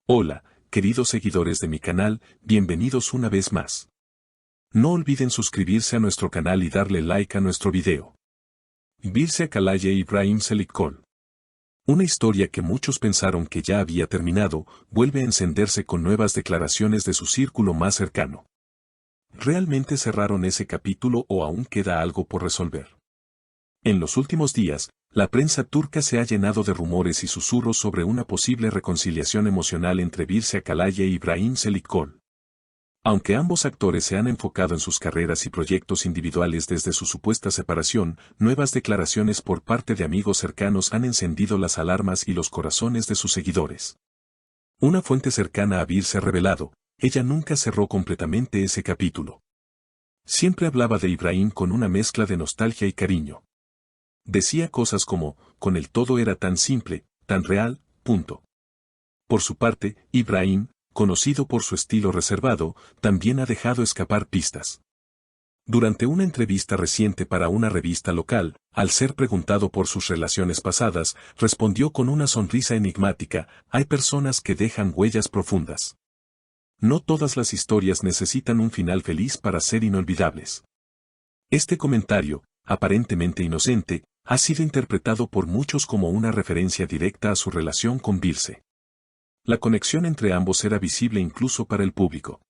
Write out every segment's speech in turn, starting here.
Hola, queridos seguidores de mi canal, bienvenidos una vez más. No olviden suscribirse a nuestro canal y darle like a nuestro video. Birse Akalaye Ibrahim Selikol. Una historia que muchos pensaron que ya había terminado, vuelve a encenderse con nuevas declaraciones de su círculo más cercano. ¿Realmente cerraron ese capítulo o aún queda algo por resolver? En los últimos días, la prensa turca se ha llenado de rumores y susurros sobre una posible reconciliación emocional entre Birse Akalaye e Ibrahim Selikol. Aunque ambos actores se han enfocado en sus carreras y proyectos individuales desde su supuesta separación, nuevas declaraciones por parte de amigos cercanos han encendido las alarmas y los corazones de sus seguidores. Una fuente cercana a Birse ha revelado, ella nunca cerró completamente ese capítulo. Siempre hablaba de Ibrahim con una mezcla de nostalgia y cariño. Decía cosas como, con él todo era tan simple, tan real, punto. Por su parte, Ibrahim, conocido por su estilo reservado, también ha dejado escapar pistas. Durante una entrevista reciente para una revista local, al ser preguntado por sus relaciones pasadas, respondió con una sonrisa enigmática, hay personas que dejan huellas profundas. No todas las historias necesitan un final feliz para ser inolvidables. Este comentario, aparentemente inocente, ha sido interpretado por muchos como una referencia directa a su relación con Birse. La conexión entre ambos era visible incluso para el público.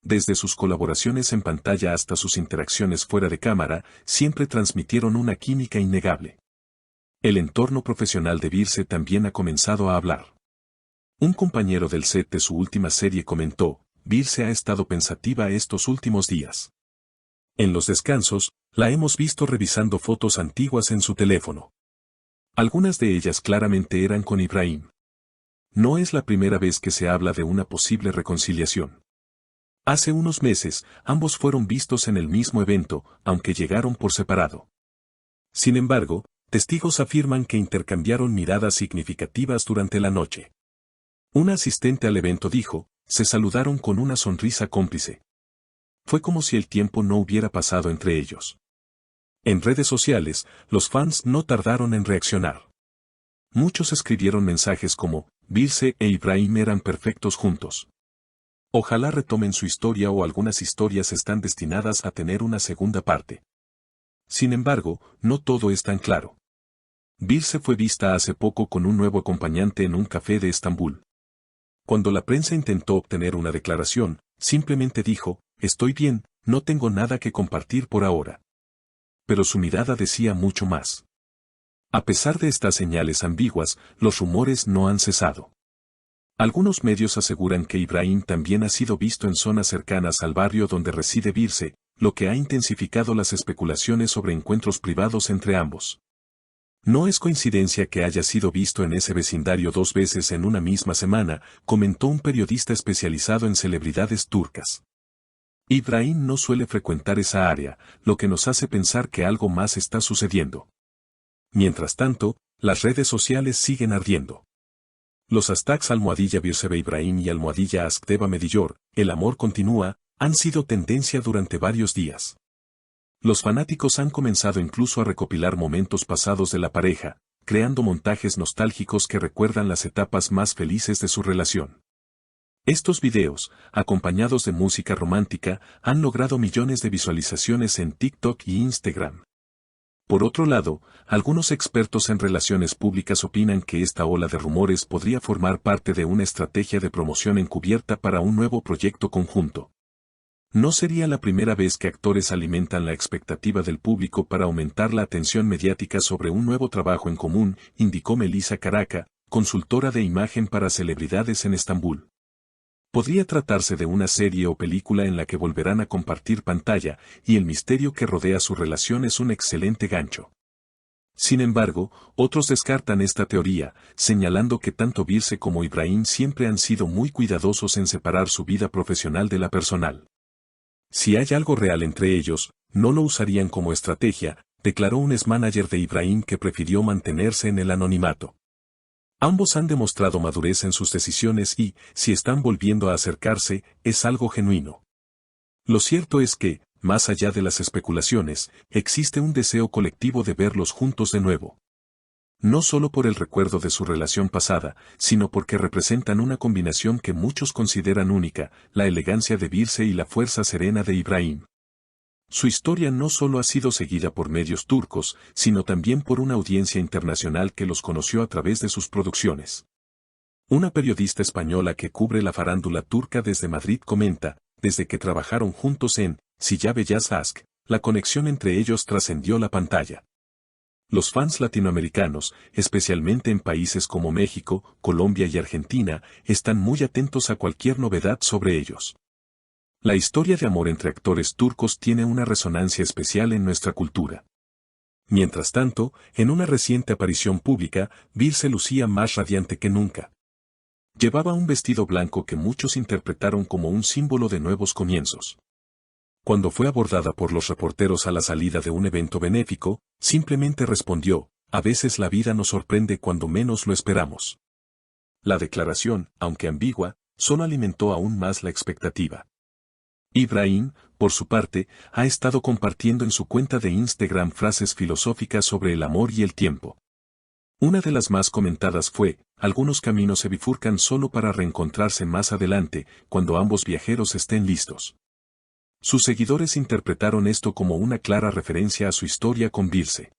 Desde sus colaboraciones en pantalla hasta sus interacciones fuera de cámara, siempre transmitieron una química innegable. El entorno profesional de Birse también ha comenzado a hablar. Un compañero del set de su última serie comentó, Birse ha estado pensativa estos últimos días. En los descansos, la hemos visto revisando fotos antiguas en su teléfono. Algunas de ellas claramente eran con Ibrahim. No es la primera vez que se habla de una posible reconciliación. Hace unos meses, ambos fueron vistos en el mismo evento, aunque llegaron por separado. Sin embargo, testigos afirman que intercambiaron miradas significativas durante la noche. Un asistente al evento dijo, se saludaron con una sonrisa cómplice. Fue como si el tiempo no hubiera pasado entre ellos. En redes sociales, los fans no tardaron en reaccionar. Muchos escribieron mensajes como, Birse e Ibrahim eran perfectos juntos. Ojalá retomen su historia o algunas historias están destinadas a tener una segunda parte. Sin embargo, no todo es tan claro. Birse fue vista hace poco con un nuevo acompañante en un café de Estambul. Cuando la prensa intentó obtener una declaración, simplemente dijo, estoy bien, no tengo nada que compartir por ahora. Pero su mirada decía mucho más. A pesar de estas señales ambiguas, los rumores no han cesado. Algunos medios aseguran que Ibrahim también ha sido visto en zonas cercanas al barrio donde reside Birse, lo que ha intensificado las especulaciones sobre encuentros privados entre ambos. No es coincidencia que haya sido visto en ese vecindario 2 veces en una misma semana, comentó un periodista especializado en celebridades turcas. Ibrahim no suele frecuentar esa área, lo que nos hace pensar que algo más está sucediendo. Mientras tanto, las redes sociales siguen ardiendo. Los hashtags #Birsebe Ibrahim y #Askdeva Medillor, el amor continúa, han sido tendencia durante varios días. Los fanáticos han comenzado incluso a recopilar momentos pasados de la pareja, creando montajes nostálgicos que recuerdan las etapas más felices de su relación. Estos videos, acompañados de música romántica, han logrado millones de visualizaciones en TikTok y Instagram. Por otro lado, algunos expertos en relaciones públicas opinan que esta ola de rumores podría formar parte de una estrategia de promoción encubierta para un nuevo proyecto conjunto. No sería la primera vez que actores alimentan la expectativa del público para aumentar la atención mediática sobre un nuevo trabajo en común, indicó Melissa Caraca, consultora de imagen para celebridades en Estambul. Podría tratarse de una serie o película en la que volverán a compartir pantalla, y el misterio que rodea su relación es un excelente gancho. Sin embargo, otros descartan esta teoría, señalando que tanto Birse como Ibrahim siempre han sido muy cuidadosos en separar su vida profesional de la personal. Si hay algo real entre ellos, no lo usarían como estrategia, declaró un ex-manager de Ibrahim que prefirió mantenerse en el anonimato. Ambos han demostrado madurez en sus decisiones y, si están volviendo a acercarse, es algo genuino. Lo cierto es que, más allá de las especulaciones, existe un deseo colectivo de verlos juntos de nuevo. No solo por el recuerdo de su relación pasada, sino porque representan una combinación que muchos consideran única, la elegancia de Birse y la fuerza serena de Ibrahim. Su historia no solo ha sido seguida por medios turcos, sino también por una audiencia internacional que los conoció a través de sus producciones. Una periodista española que cubre la farándula turca desde Madrid comenta, desde que trabajaron juntos en Silla Beyaz Aşk, la conexión entre ellos trascendió la pantalla. Los fans latinoamericanos, especialmente en países como México, Colombia y Argentina, están muy atentos a cualquier novedad sobre ellos. La historia de amor entre actores turcos tiene una resonancia especial en nuestra cultura. Mientras tanto, en una reciente aparición pública, Birse lucía más radiante que nunca. Llevaba un vestido blanco que muchos interpretaron como un símbolo de nuevos comienzos. Cuando fue abordada por los reporteros a la salida de un evento benéfico, simplemente respondió, a veces la vida nos sorprende cuando menos lo esperamos. La declaración, aunque ambigua, solo alimentó aún más la expectativa. Ibrahim, por su parte, ha estado compartiendo en su cuenta de Instagram frases filosóficas sobre el amor y el tiempo. Una de las más comentadas fue, algunos caminos se bifurcan solo para reencontrarse más adelante, cuando ambos viajeros estén listos. Sus seguidores interpretaron esto como una clara referencia a su historia con Birse.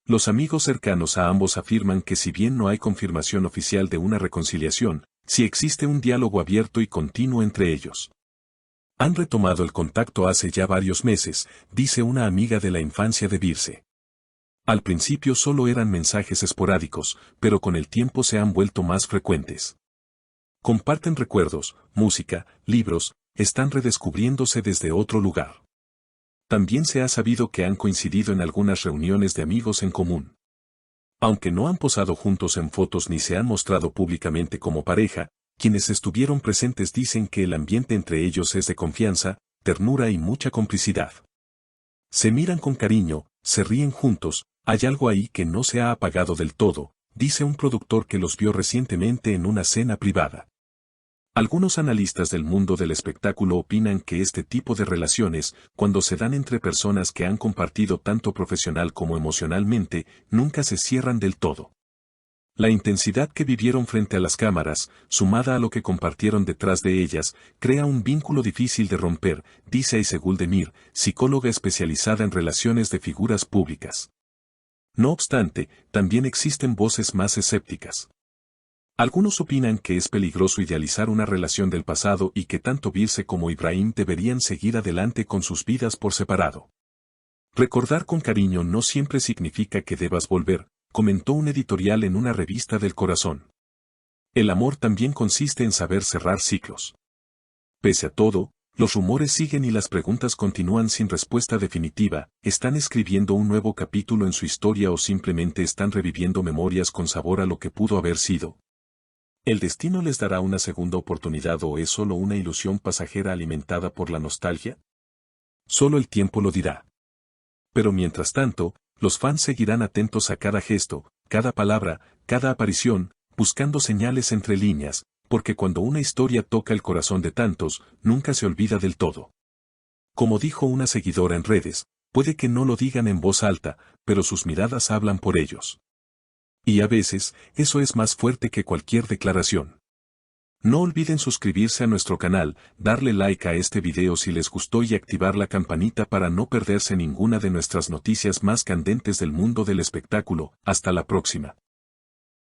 Los amigos cercanos a ambos afirman que si bien no hay confirmación oficial de una reconciliación, sí existe un diálogo abierto y continuo entre ellos. Han retomado el contacto hace ya varios meses, dice una amiga de la infancia de Birse. Al principio solo eran mensajes esporádicos, pero con el tiempo se han vuelto más frecuentes. Comparten recuerdos, música, libros, están redescubriéndose desde otro lugar. También se ha sabido que han coincidido en algunas reuniones de amigos en común. Aunque no han posado juntos en fotos ni se han mostrado públicamente como pareja, quienes estuvieron presentes dicen que el ambiente entre ellos es de confianza, ternura y mucha complicidad. Se miran con cariño, se ríen juntos, hay algo ahí que no se ha apagado del todo, dice un productor que los vio recientemente en una cena privada. Algunos analistas del mundo del espectáculo opinan que este tipo de relaciones, cuando se dan entre personas que han compartido tanto profesional como emocionalmente, nunca se cierran del todo. La intensidad que vivieron frente a las cámaras, sumada a lo que compartieron detrás de ellas, crea un vínculo difícil de romper, dice Ayşegül Demir, psicóloga especializada en relaciones de figuras públicas. No obstante, también existen voces más escépticas. Algunos opinan que es peligroso idealizar una relación del pasado y que tanto Birse como Ibrahim deberían seguir adelante con sus vidas por separado. Recordar con cariño no siempre significa que debas volver, comentó un editorial en una revista del corazón. El amor también consiste en saber cerrar ciclos. Pese a todo, los rumores siguen y las preguntas continúan sin respuesta definitiva, ¿están escribiendo un nuevo capítulo en su historia o simplemente están reviviendo memorias con sabor a lo que pudo haber sido? ¿El destino les dará una segunda oportunidad o es solo una ilusión pasajera alimentada por la nostalgia? Solo el tiempo lo dirá. Pero mientras tanto, los fans seguirán atentos a cada gesto, cada palabra, cada aparición, buscando señales entre líneas, porque cuando una historia toca el corazón de tantos, nunca se olvida del todo. Como dijo una seguidora en redes, puede que no lo digan en voz alta, pero sus miradas hablan por ellos. Y a veces, eso es más fuerte que cualquier declaración. No olviden suscribirse a nuestro canal, darle like a este video si les gustó y activar la campanita para no perderse ninguna de nuestras noticias más candentes del mundo del espectáculo. Hasta la próxima.